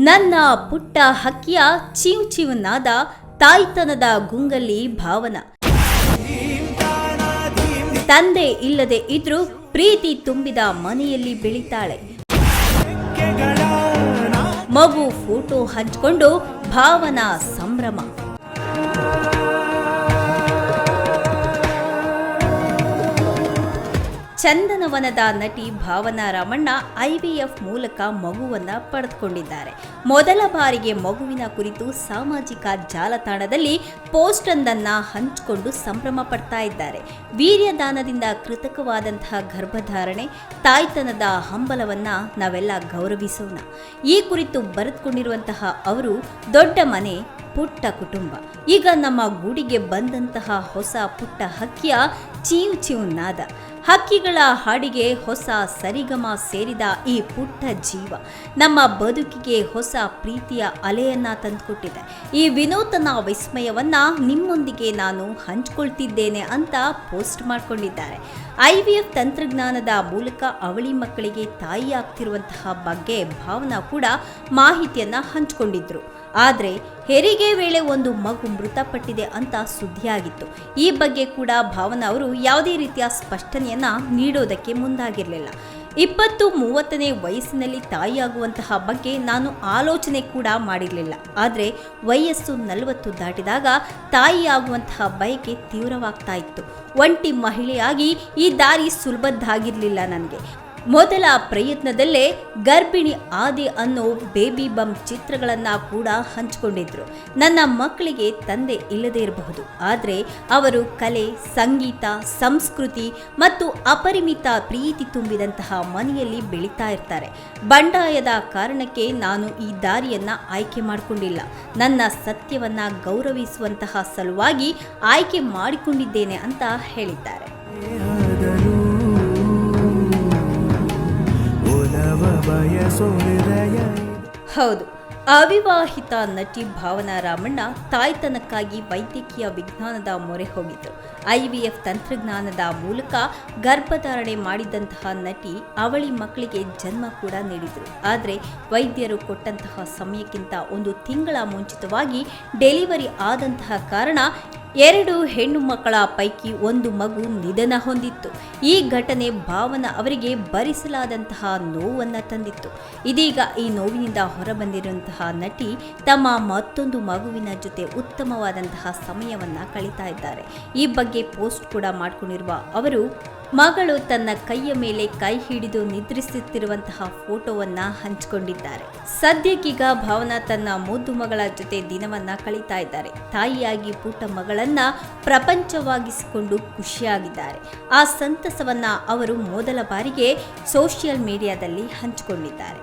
ನನ್ನ ಪುಟ್ಟ ಹಕ್ಕಿಯ ಚೀವ್ ಚೀವನಾದ ತಾಯ್ತನದ ಗುಂಗಲ್ಲಿ ಭಾವನ. ತಂದೆ ಇಲ್ಲದೆ ಇದ್ರೂ ಪ್ರೀತಿ ತುಂಬಿದ ಮನೆಯಲ್ಲಿ ಬೆಳಿತಾಳೆ. ಮಗು ಫೋಟೋ ಹಂಚಿಕೊಂಡು ಭಾವನಾ ಸಂಭ್ರಮ. ಚಂದನವನದ ನಟಿ ಭಾವನಾ ರಾಮಣ್ಣ IVF ಮೂಲಕ ಮಗುವನ್ನ ಪಡೆದುಕೊಂಡಿದ್ದಾರೆ. ಮೊದಲ ಬಾರಿಗೆ ಮಗುವಿನ ಕುರಿತು ಸಾಮಾಜಿಕ ಜಾಲತಾಣದಲ್ಲಿ ಪೋಸ್ಟ್ ಒಂದನ್ನ ಹಂಚಿಕೊಂಡು ಸಂಭ್ರಮ ಪಡ್ತಾ ಇದ್ದಾರೆ. ವೀರ್ಯದಾನದಿಂದ ಕೃತಕವಾದಂತಹ ಗರ್ಭಧಾರಣೆ, ತಾಯ್ತನದ ಹಂಬಲವನ್ನ ನಾವೆಲ್ಲ ಗೌರವಿಸೋಣ. ಈ ಕುರಿತು ಬರೆದುಕೊಂಡಿರುವಂತಹ ಅವರು, ದೊಡ್ಡ ಮನೆ ಪುಟ್ಟ ಕುಟುಂಬ, ಈಗ ನಮ್ಮ ಗೂಡಿಗೆ ಬಂದಂತಹ ಹೊಸ ಪುಟ್ಟ ಹಕ್ಕಿಯ ಚೀವ್ ಚೀವ್ ನಾದ. ಹಕ್ಕಿಗಳ ಹಾಡಿಗೆ ಹೊಸ ಸರಿಗಮ ಸೇರಿದ ಈ ಪುಟ್ಟ ಜೀವ ನಮ್ಮ ಬದುಕಿಗೆ ಹೊಸ ಪ್ರೀತಿಯ ಅಲೆಯನ್ನ ತಂದುಕೊಟ್ಟಿದೆ. ಈ ವಿನೂತನ ವಿಸ್ಮಯವನ್ನ ನಿಮ್ಮೊಂದಿಗೆ ನಾನು ಹಂಚಿಕೊಳ್ತಿದ್ದೇನೆ ಅಂತ ಪೋಸ್ಟ್ ಮಾಡಿಕೊಂಡಿದ್ದಾರೆ. IVF ತಂತ್ರಜ್ಞಾನದ ಮೂಲಕ ಅವಳಿ ಮಕ್ಕಳಿಗೆ ತಾಯಿಯಾಗ್ತಿರುವಂತಹ ಬಗ್ಗೆ ಭಾವನಾ ಕೂಡ ಮಾಹಿತಿಯನ್ನ ಹಂಚಿಕೊಂಡಿದ್ರು. ಆದರೆ ಹೆರಿಗೆ ವೇಳೆ ಒಂದು ಮಗು ಮೃತಪಟ್ಟಿದೆ ಅಂತ ಸುದ್ದಿಯಾಗಿತ್ತು. ಈ ಬಗ್ಗೆ ಕೂಡ ಭಾವನಾ ಅವರು ಯಾವುದೇ ರೀತಿಯ ಸ್ಪಷ್ಟನೆಯನ್ನ ನೀಡೋದಕ್ಕೆ ಮುಂದಾಗಿರಲಿಲ್ಲ. 20-30ನೇ ವಯಸ್ಸಿನಲ್ಲಿ ತಾಯಿಯಾಗುವಂತಹ ಬಗ್ಗೆ ನಾನು ಆಲೋಚನೆ ಕೂಡ ಮಾಡಿರಲಿಲ್ಲ. ಆದರೆ ವಯಸ್ಸು 40 ದಾಟಿದಾಗ ತಾಯಿಯಾಗುವಂತಹ ಬಯಕೆ ತೀವ್ರವಾಗ್ತಾ ಇತ್ತು. ಒಂಟಿ ಮಹಿಳೆಯಾಗಿ ಈ ದಾರಿ ಸುಲಭದ್ದಾಗಿರಲಿಲ್ಲ ನನಗೆ. ಮೊದಲ ಪ್ರಯತ್ನದಲ್ಲೇ ಗರ್ಭಿಣಿ ಆದಿ ಅನ್ನೋ ಬೇಬಿ ಬಮ್ ಚಿತ್ರಗಳನ್ನ ಕೂಡ ಹಂಚಿಕೊಂಡಿದ್ರು. ನನ್ನ ಮಕ್ಕಳಿಗೆ ತಂದೆ ಇಲ್ಲದೇ ಇರಬಹುದು, ಆದರೆ ಅವರು ಕಲೆ, ಸಂಗೀತ, ಸಂಸ್ಕೃತಿ ಮತ್ತು ಅಪರಿಮಿತ ಪ್ರೀತಿ ತುಂಬಿದಂತಹ ಮನೆಯಲ್ಲಿ ಬೆಳೀತಾ ಇರ್ತಾರೆ. ಬಂಡಾಯದ ಕಾರಣಕ್ಕೆ ನಾನು ಈ ದಾರಿಯನ್ನ ಆಯ್ಕೆ ಮಾಡಿಕೊಂಡಿಲ್ಲ. ನನ್ನ ಸತ್ಯವನ್ನ ಗೌರವಿಸುವಂತಹ ಸಲುವಾಗಿ ಆಯ್ಕೆ ಮಾಡಿಕೊಂಡಿದ್ದೇನೆ ಅಂತ ಹೇಳಿದ್ದಾರೆ. ಹೌದು, ಅವಿವಾಹಿತ ನಟಿ ಭಾವನಾ ರಾಮಣ್ಣ ತಾಯ್ತನಕ್ಕಾಗಿ ವೈದ್ಯಕೀಯ ವಿಜ್ಞಾನದ ಮೊರೆ ಹೋಗಿದ್ರು. IVF ತಂತ್ರಜ್ಞಾನದ ಮೂಲಕ ಗರ್ಭಧಾರಣೆ ಮಾಡಿದಂತಹ ನಟಿ ಅವಳಿ ಮಕ್ಕಳಿಗೆ ಜನ್ಮ ಕೂಡ ನೀಡಿದ್ರು. ಆದರೆ ವೈದ್ಯರು ಕೊಟ್ಟಂತಹ ಸಮಯಕ್ಕಿಂತ 1 ತಿಂಗಳ ಮುಂಚಿತವಾಗಿ ಡೆಲಿವರಿ ಆದಂತಹ ಕಾರಣ 2 ಹೆಣ್ಣು ಮಕ್ಕಳ ಪೈಕಿ 1 ಮಗು ನಿಧನ ಹೊಂದಿತ್ತು. ಈ ಘಟನೆ ಭಾವನಾ ಅವರಿಗೆ ಭರಿಸಲಾದಂತಹ ನೋವನ್ನು ತಂದಿತ್ತು. ಇದೀಗ ಈ ನೋವಿನಿಂದ ಹೊರಬಂದಿರುವಂತಹ ನಟಿ ತಮ್ಮ ಮತ್ತೊಂದು ಮಗುವಿನ ಜೊತೆ ಉತ್ತಮವಾದಂತಹ ಸಮಯವನ್ನ ಕಳೀತಾ ಇದ್ದಾರೆ. ಈ ಬಗ್ಗೆ ಪೋಸ್ಟ್ ಕೂಡ ಮಾಡಿಕೊಂಡಿರುವ ಅವರು, ಮಗಳು ತನ್ನ ಕೈಯ ಮೇಲೆ ಕೈ ಹಿಡಿದು ನಿದ್ರಿಸುತ್ತಿರುವಂತಹ ಫೋಟೋವನ್ನ ಹಂಚಿಕೊಂಡಿದ್ದಾರೆ. ಸದ್ಯಕ್ಕೀಗ ಭಾವನಾ ತನ್ನ ಮುದ್ದು ಮಗಳ ಜೊತೆ ದಿನವನ್ನ ಕಳೀತಾ ಇದ್ದಾರೆ. ತಾಯಿಯಾಗಿ ಪುಟ್ಟ ಮಗಳನ್ನ ಪ್ರಪಂಚವಾಗಿಸಿಕೊಂಡು ಖುಷಿಯಾಗಿದ್ದಾರೆ. ಆ ಸಂತಸವನ್ನ ಅವರು ಮೊದಲ ಬಾರಿಗೆ ಸೋಷಿಯಲ್ ಮೀಡಿಯಾದಲ್ಲಿ ಹಂಚಿಕೊಂಡಿದ್ದಾರೆ.